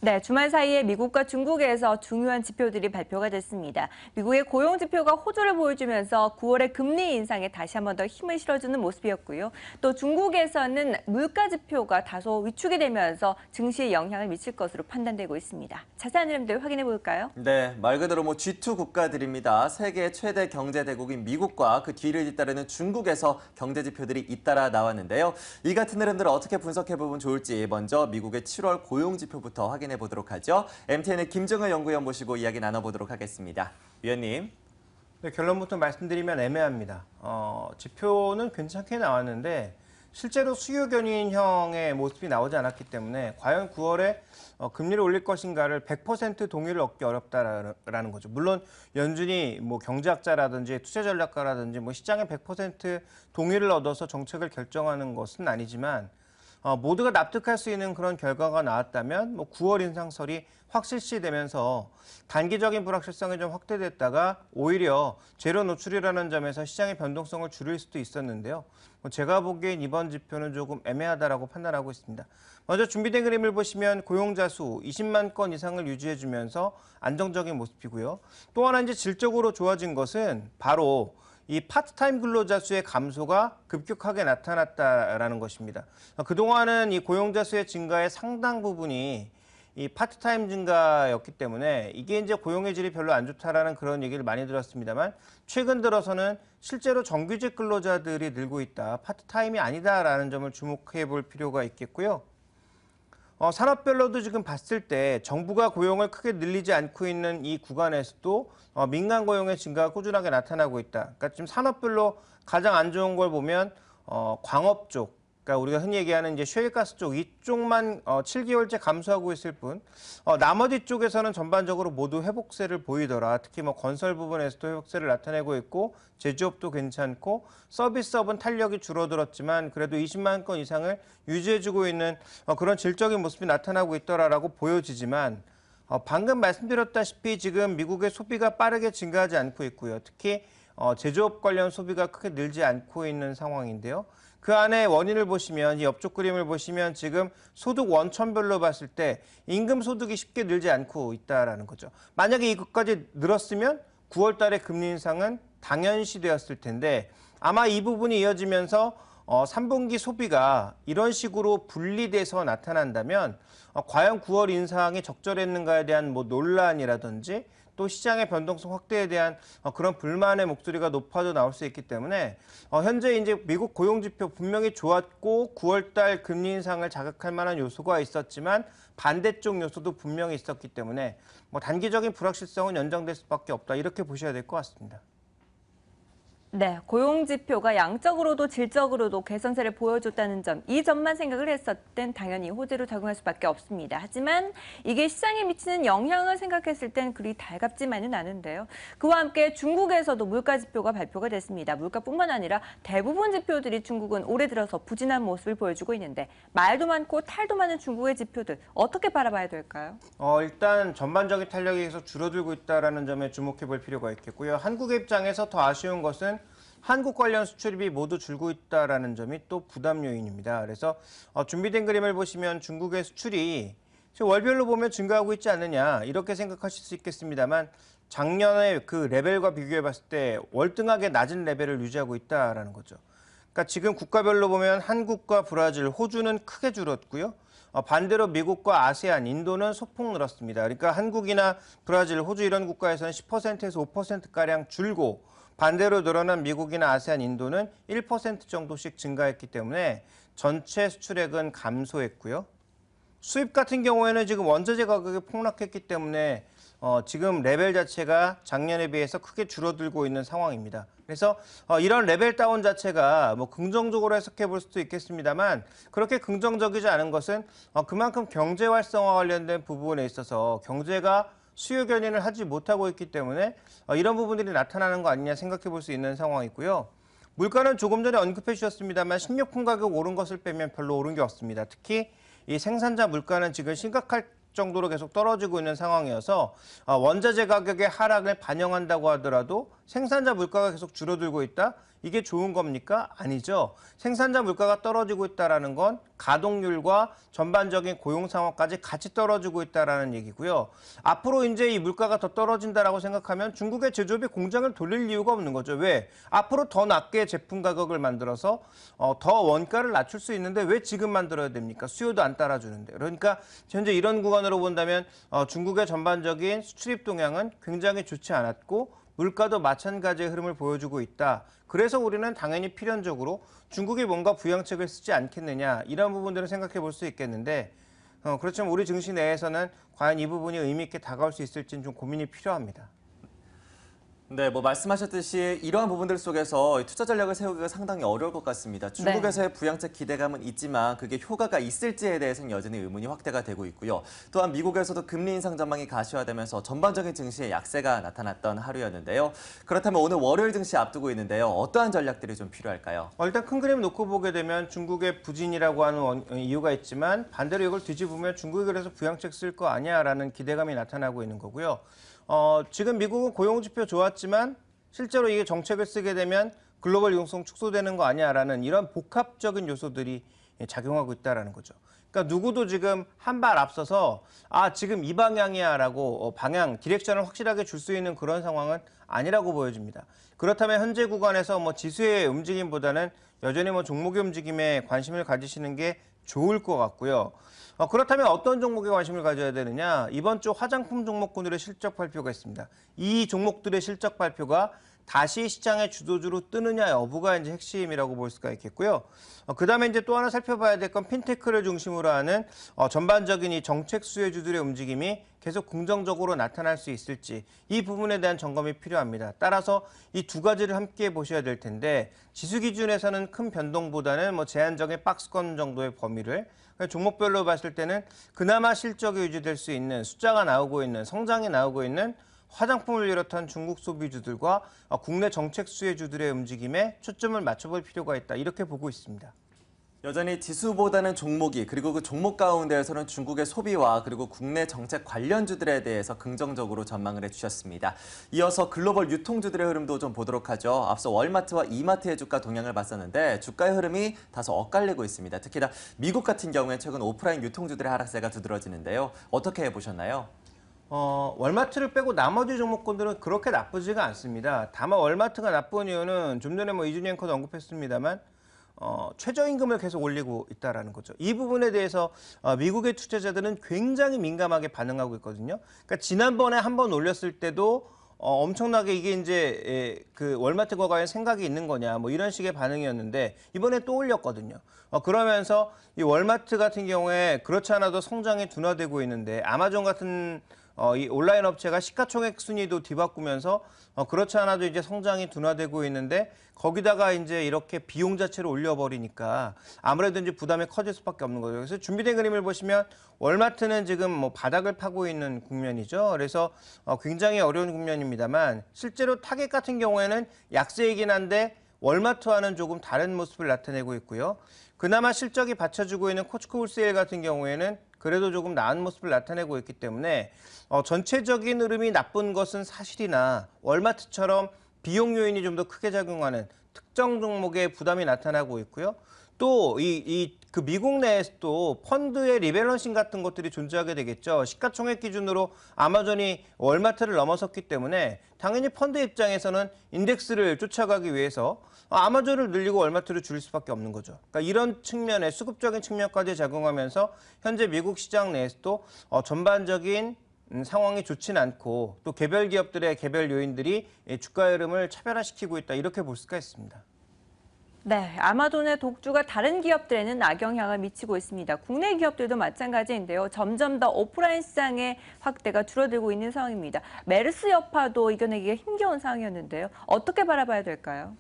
네, 주말 사이에 미국과 중국에서 중요한 지표들이 발표가 됐습니다. 미국의 고용 지표가 호조를 보여주면서 9월의 금리 인상에 다시 한 번 더 힘을 실어주는 모습이었고요. 또 중국에서는 물가 지표가 다소 위축이 되면서 증시에 영향을 미칠 것으로 판단되고 있습니다. 자세한 흐름들 확인해 볼까요? 네, 말 그대로 G2 국가들입니다. 세계 최대 경제 대국인 미국과 그 뒤를 잇따르는 중국에서 경제 지표들이 잇따라 나왔는데요. 이 같은 흐름들을 어떻게 분석해 보면 좋을지 먼저 미국의 7월 고용 지표부터 확인해 보도록 하죠. MTN의 김정을 연구위원 모시고 이야기 나눠보도록 하겠습니다. 위원님. 네, 결론부터 말씀드리면 애매합니다. 지표는 괜찮게 나왔는데 실제로 수요 견인형의 모습이 나오지 않았기 때문에 과연 9월에 금리를 올릴 것인가를 100% 동의를 얻기 어렵다라는 거죠. 물론 연준이 경제학자라든지 투자 전략가라든지 시장의 100% 동의를 얻어서 정책을 결정하는 것은 아니지만 모두가 납득할 수 있는 그런 결과가 나왔다면 9월 인상설이 확실시되면서 단기적인 불확실성이 좀 확대됐다가 오히려 재료 노출이라는 점에서 시장의 변동성을 줄일 수도 있었는데요. 제가 보기엔 이번 지표는 조금 애매하다라고 판단하고 있습니다. 먼저 준비된 그림을 보시면 고용자 수 20만 건 이상을 유지해주면서 안정적인 모습이고요. 또 하나 이제 질적으로 좋아진 것은 바로 이 파트타임 근로자 수의 감소가 급격하게 나타났다라는 것입니다. 그동안은 이 고용자 수의 증가의 상당 부분이 이 파트타임 증가였기 때문에 이게 이제 고용의 질이 별로 안 좋다라는 그런 얘기를 많이 들었습니다만 최근 들어서는 실제로 정규직 근로자들이 늘고 있다, 파트타임이 아니다라는 점을 주목해 볼 필요가 있겠고요. 산업별로도 지금 봤을 때 정부가 고용을 크게 늘리지 않고 있는 이 구간에서도 민간 고용의 증가가 꾸준하게 나타나고 있다. 그러니까 지금 산업별로 가장 안 좋은 걸 보면 광업 쪽, 그러니까 우리가 흔히 얘기하는 이제 셰일가스 쪽 이쪽만 7개월째 감소하고 있을 뿐 나머지 쪽에서는 전반적으로 모두 회복세를 보이더라. 특히 건설 부분에서도 회복세를 나타내고 있고 제조업도 괜찮고 서비스업은 탄력이 줄어들었지만 그래도 20만 건 이상을 유지해주고 있는 그런 질적인 모습이 나타나고 있더라라고 보여지지만 방금 말씀드렸다시피 지금 미국의 소비가 빠르게 증가하지 않고 있고요. 특히 제조업 관련 소비가 크게 늘지 않고 있는 상황인데요. 그 안에 원인을 보시면 이 옆쪽 그림을 보시면 지금 소득 원천별로 봤을 때 임금 소득이 쉽게 늘지 않고 있다라는 거죠. 만약에 이것까지 늘었으면 9월 달에 금리 인상은 당연시되었을 텐데 아마 이 부분이 이어지면서 3분기 소비가 이런 식으로 분리돼서 나타난다면 과연 9월 인상이 적절했는가에 대한 논란이라든지 또 시장의 변동성 확대에 대한 그런 불만의 목소리가 높아져 나올 수 있기 때문에 현재 이제 미국 고용 지표 분명히 좋았고 9월 달 금리 인상을 자극할 만한 요소가 있었지만 반대쪽 요소도 분명히 있었기 때문에 단기적인 불확실성은 연장될 수밖에 없다 이렇게 보셔야 될 것 같습니다. 네, 고용 지표가 양적으로도 질적으로도 개선세를 보여줬다는 점, 이 점만 생각을 했을 땐 당연히 호재로 작용할 수밖에 없습니다. 하지만 이게 시장에 미치는 영향을 생각했을 땐 그리 달갑지만은 않은데요. 그와 함께 중국에서도 물가 지표가 발표가 됐습니다. 물가뿐만 아니라 대부분 지표들이 중국은 올해 들어서 부진한 모습을 보여주고 있는데 말도 많고 탈도 많은 중국의 지표들 어떻게 바라봐야 될까요? 일단 전반적인 탄력이 계속 줄어들고 있다는 점에 주목해 볼 필요가 있겠고요. 한국의 입장에서 더 아쉬운 것은 한국 관련 수출입이 모두 줄고 있다는 점이 또 부담 요인입니다. 그래서 준비된 그림을 보시면 중국의 수출이 월별로 보면 증가하고 있지 않느냐 이렇게 생각하실 수 있겠습니다만 작년에 그 레벨과 비교해 봤을 때 월등하게 낮은 레벨을 유지하고 있다는 거죠. 그러니까 지금 국가별로 보면 한국과 브라질, 호주는 크게 줄었고요. 반대로 미국과 아세안, 인도는 소폭 늘었습니다. 그러니까 한국이나 브라질, 호주 이런 국가에서는 10%에서 5%가량 줄고 반대로 늘어난 미국이나 아세안, 인도는 1% 정도씩 증가했기 때문에 전체 수출액은 감소했고요. 수입 같은 경우에는 지금 원자재 가격이 폭락했기 때문에 지금 레벨 자체가 작년에 비해서 크게 줄어들고 있는 상황입니다. 그래서 이런 레벨 다운 자체가 긍정적으로 해석해 볼 수도 있겠습니다만 그렇게 긍정적이지 않은 것은 그만큼 경제 활성화 관련된 부분에 있어서 경제가 수요 견인을 하지 못하고 있기 때문에 이런 부분들이 나타나는 거 아니냐 생각해 볼 수 있는 상황이고요. 물가는 조금 전에 언급해 주셨습니다만 식료품 가격 오른 것을 빼면 별로 오른 게 없습니다. 특히 이 생산자 물가는 지금 심각할 정도로 계속 떨어지고 있는 상황이어서 원자재 가격의 하락을 반영한다고 하더라도 생산자 물가가 계속 줄어들고 있다? 이게 좋은 겁니까? 아니죠. 생산자 물가가 떨어지고 있다는 건 가동률과 전반적인 고용 상황까지 같이 떨어지고 있다는 얘기고요. 앞으로 이제 이 물가가 더 떨어진다라고 생각하면 중국의 제조업이 공장을 돌릴 이유가 없는 거죠. 왜? 앞으로 더 낮게 제품 가격을 만들어서 더 원가를 낮출 수 있는데 왜 지금 만들어야 됩니까? 수요도 안 따라주는데. 그러니까 현재 이런 구간으로 본다면 중국의 전반적인 수출입 동향은 굉장히 좋지 않았고 물가도 마찬가지의 흐름을 보여주고 있다. 그래서 우리는 당연히 필연적으로 중국이 뭔가 부양책을 쓰지 않겠느냐 이런 부분들을 생각해 볼 수 있겠는데 그렇지만 우리 증시 내에서는 과연 이 부분이 의미 있게 다가올 수 있을지는 좀 고민이 필요합니다. 네, 말씀하셨듯이 이러한 부분들 속에서 투자 전략을 세우기가 상당히 어려울 것 같습니다. 중국에서의 부양책 기대감은 있지만 그게 효과가 있을지에 대해서는 여전히 의문이 확대가 되고 있고요. 또한 미국에서도 금리 인상 전망이 가시화되면서 전반적인 증시에 약세가 나타났던 하루였는데요. 그렇다면 오늘 월요일 증시 앞두고 있는데요. 어떠한 전략들이 좀 필요할까요? 일단 큰 그림 놓고 보게 되면 중국의 부진이라고 하는 이유가 있지만 반대로 이걸 뒤집으면 중국이 그래서 부양책 쓸 거 아니야라는 기대감이 나타나고 있는 거고요. 지금 미국은 고용지표 좋았지만 실제로 이게 정책을 쓰게 되면 글로벌 유동성 축소되는 거 아니야라는 이런 복합적인 요소들이 작용하고 있다는 거죠. 그러니까 누구도 지금 한 발 앞서서 지금 이 방향이야라고 방향, 디렉션을 확실하게 줄 수 있는 그런 상황은 아니라고 보여집니다. 그렇다면 현재 구간에서 지수의 움직임보다는 여전히 종목의 움직임에 관심을 가지시는 게 좋을 것 같고요. 그렇다면 어떤 종목에 관심을 가져야 되느냐? 이번 주 화장품 종목군들의 실적 발표가 있습니다. 이 종목들의 실적 발표가 다시 시장의 주도주로 뜨느냐 여부가 이제 핵심이라고 볼 수가 있겠고요. 그다음에 이제 또 하나 살펴봐야 될 건 핀테크를 중심으로 하는 전반적인 이 정책 수혜주들의 움직임이 계속 긍정적으로 나타날 수 있을지 이 부분에 대한 점검이 필요합니다. 따라서 이 두 가지를 함께 보셔야 될 텐데 지수 기준에서는 큰 변동보다는 제한적인 박스권 정도의 범위를 종목별로 봤을 때는 그나마 실적이 유지될 수 있는 숫자가 나오고 있는 성장이 나오고 있는 화장품을 비롯한 중국 소비주들과 국내 정책 수혜주들의 움직임에 초점을 맞춰볼 필요가 있다. 이렇게 보고 있습니다. 여전히 지수보다는 종목이 그리고 그 종목 가운데에서는 중국의 소비와 그리고 국내 정책 관련주들에 대해서 긍정적으로 전망을 해주셨습니다. 이어서 글로벌 유통주들의 흐름도 좀 보도록 하죠. 앞서 월마트와 이마트의 주가 동향을 봤었는데 주가의 흐름이 다소 엇갈리고 있습니다. 특히나 미국 같은 경우에 최근 오프라인 유통주들의 하락세가 두드러지는데요. 어떻게 보셨나요? 월마트를 빼고 나머지 종목군들은 그렇게 나쁘지가 않습니다. 다만 월마트가 나쁜 이유는 좀 전에 이준희 앵커도 언급했습니다만 최저임금을 계속 올리고 있다는 거죠. 이 부분에 대해서 미국의 투자자들은 굉장히 민감하게 반응하고 있거든요. 그러니까 지난번에 한번 올렸을 때도 엄청나게 이게 이제 그 월마트가 과연 생각이 있는 거냐 이런 식의 반응이었는데 이번에 또 올렸거든요. 그러면서 이 월마트 같은 경우에 그렇지 않아도 성장이 둔화되고 있는데 아마존 같은 이 온라인 업체가 시가총액 순위도 뒤바꾸면서 그렇지 않아도 이제 성장이 둔화되고 있는데 거기다가 이제 이렇게 비용 자체를 올려버리니까 아무래도 이제 부담이 커질 수밖에 없는 거죠. 그래서 준비된 그림을 보시면 월마트는 지금 바닥을 파고 있는 국면이죠. 그래서 굉장히 어려운 국면입니다만 실제로 타겟 같은 경우에는 약세이긴 한데 월마트와는 조금 다른 모습을 나타내고 있고요. 그나마 실적이 받쳐주고 있는 코스코 홀세일 같은 경우에는 그래도 조금 나은 모습을 나타내고 있기 때문에 전체적인 흐름이 나쁜 것은 사실이나 월마트처럼 비용 요인이 좀 더 크게 작용하는 특정 종목의 부담이 나타나고 있고요. 또 그 미국 내에서도 펀드의 리밸런싱 같은 것들이 존재하게 되겠죠. 시가총액 기준으로 아마존이 월마트를 넘어섰기 때문에 당연히 펀드 입장에서는 인덱스를 쫓아가기 위해서 아마존을 늘리고 월마트를 줄일 수밖에 없는 거죠. 그러니까 이런 측면에 수급적인 측면까지 작용하면서 현재 미국 시장 내에서도 전반적인 상황이 좋지는 않고 또 개별 기업들의 개별 요인들이 주가 흐름을 차별화시키고 있다 이렇게 볼 수가 있습니다. 네, 아마존의 독주가 다른 기업들에는 악영향을 미치고 있습니다. 국내 기업들도 마찬가지인데요. 점점 더 오프라인 시장의 확대가 줄어들고 있는 상황입니다. 메르스 여파도 이겨내기가 힘겨운 상황이었는데요. 어떻게 바라봐야 될까요?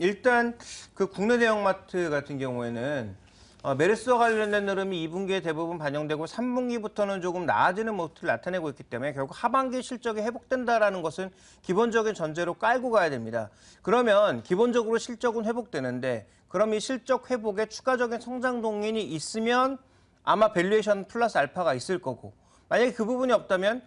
일단 그 국내 대형마트 같은 경우에는 메르스와 관련된 흐름이 2분기에 대부분 반영되고 3분기부터는 조금 나아지는 모습을 나타내고 있기 때문에 결국 하반기 실적이 회복된다라는 것은 기본적인 전제로 깔고 가야 됩니다. 그러면 기본적으로 실적은 회복되는데 그럼 이 실적 회복에 추가적인 성장 동인이 있으면 아마 밸류에이션 플러스 알파가 있을 거고 만약에 그 부분이 없다면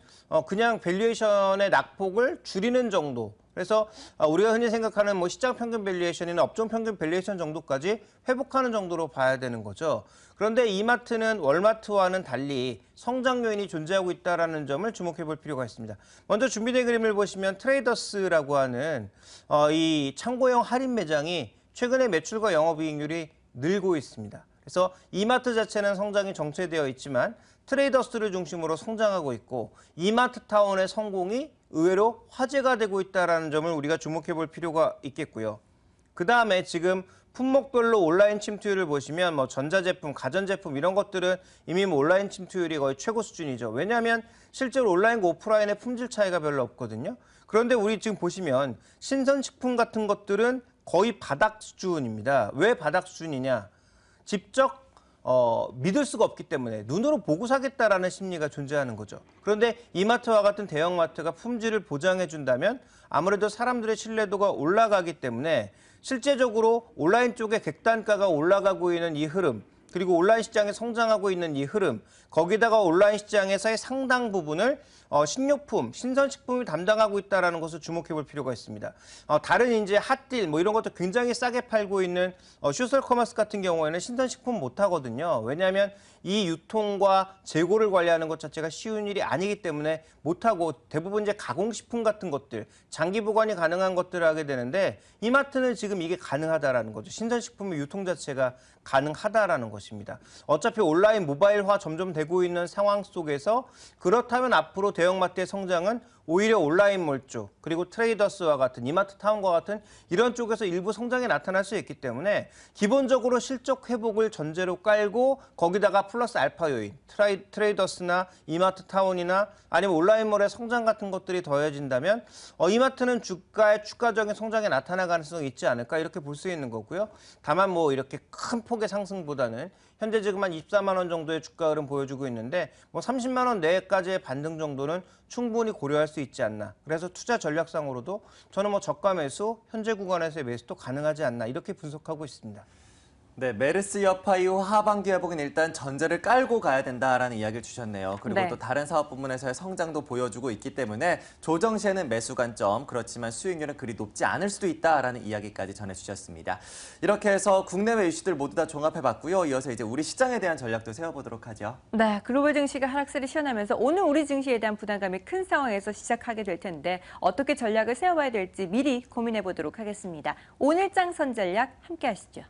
그냥 밸류에이션의 낙폭을 줄이는 정도 그래서 우리가 흔히 생각하는 뭐 시장 평균 밸류에이션이나 업종 평균 밸류에이션 정도까지 회복하는 정도로 봐야 되는 거죠. 그런데 이마트는 월마트와는 달리 성장 요인이 존재하고 있다는 점을 주목해 볼 필요가 있습니다. 먼저 준비된 그림을 보시면 트레이더스라고 하는 이 창고형 할인 매장이 최근에 매출과 영업이익률이 늘고 있습니다. 그래서 이마트 자체는 성장이 정체되어 있지만 트레이더스를 중심으로 성장하고 있고 이마트타운의 성공이 의외로 화제가 되고 있다는 점을 우리가 주목해 볼 필요가 있겠고요. 그 다음에 지금 품목별로 온라인 침투율을 보시면 뭐 전자제품, 가전제품 이런 것들은 이미 뭐 온라인 침투율이 거의 최고 수준이죠. 왜냐하면 실제로 온라인과 오프라인의 품질 차이가 별로 없거든요. 그런데 우리 지금 보시면 신선식품 같은 것들은 거의 바닥 수준입니다. 왜 바닥 수준이냐? 직접 믿을 수가 없기 때문에 눈으로 보고 사겠다라는 심리가 존재하는 거죠. 그런데 이마트와 같은 대형마트가 품질을 보장해 준다면 아무래도 사람들의 신뢰도가 올라가기 때문에 실제적으로 온라인 쪽에 객단가가 올라가고 있는 이 흐름, 그리고 온라인 시장에 성장하고 있는 이 흐름, 거기다가 온라인 시장에서의 상당 부분을 식료품, 신선식품이 담당하고 있다는 것을 주목해 볼 필요가 있습니다. 다른 이제 핫딜 뭐 이런 것도 굉장히 싸게 팔고 있는 슈설 커머스 같은 경우에는 신선식품 못 하거든요. 왜냐하면 이 유통과 재고를 관리하는 것 자체가 쉬운 일이 아니기 때문에 못하고 대부분 이제 가공식품 같은 것들, 장기 보관이 가능한 것들을 하게 되는데 이마트는 지금 이게 가능하다라는 거죠. 신선식품의 유통 자체가 가능하다라는 것입니다. 어차피 온라인 모바일화 점점 되고 있는 상황 속에서 그렇다면 앞으로 대형마트의 성장은 오히려 온라인몰 쪽, 그리고 트레이더스와 같은 이마트타운과 같은 이런 쪽에서 일부 성장이 나타날 수 있기 때문에 기본적으로 실적 회복을 전제로 깔고 거기다가 플러스 알파 요인, 트레이더스나 이마트타운이나 아니면 온라인몰의 성장 같은 것들이 더해진다면 이마트는 주가의 추가적인 성장이 나타날 가능성이 있지 않을까 이렇게 볼 수 있는 거고요. 다만 뭐 이렇게 큰 폭의 상승보다는 현재 지금 한 24만 원 정도의 주가 흐름 보여주고 있는데 뭐 30만 원 내까지의 반등 정도는 충분히 고려할 수 있지 않나. 그래서 투자 전략상으로도 저는 뭐 저가 매수, 현재 구간에서의 매수도 가능하지 않나 이렇게 분석하고 있습니다. 네, 메르스 여파 이후 하반기 회복은 일단 전제를 깔고 가야 된다라는 이야기를 주셨네요. 그리고 네. 또 다른 사업 부문에서의 성장도 보여주고 있기 때문에 조정 시에는 매수 관점, 그렇지만 수익률은 그리 높지 않을 수도 있다라는 이야기까지 전해주셨습니다. 이렇게 해서 국내외 이슈들 모두 다 종합해봤고요. 이어서 이제 우리 시장에 대한 전략도 세워보도록 하죠. 네, 글로벌 증시가 하락세를 시현하면서 오늘 우리 증시에 대한 부담감이 큰 상황에서 시작하게 될 텐데 어떻게 전략을 세워봐야 될지 미리 고민해 보도록 하겠습니다. 오늘장 선전략 함께 하시죠.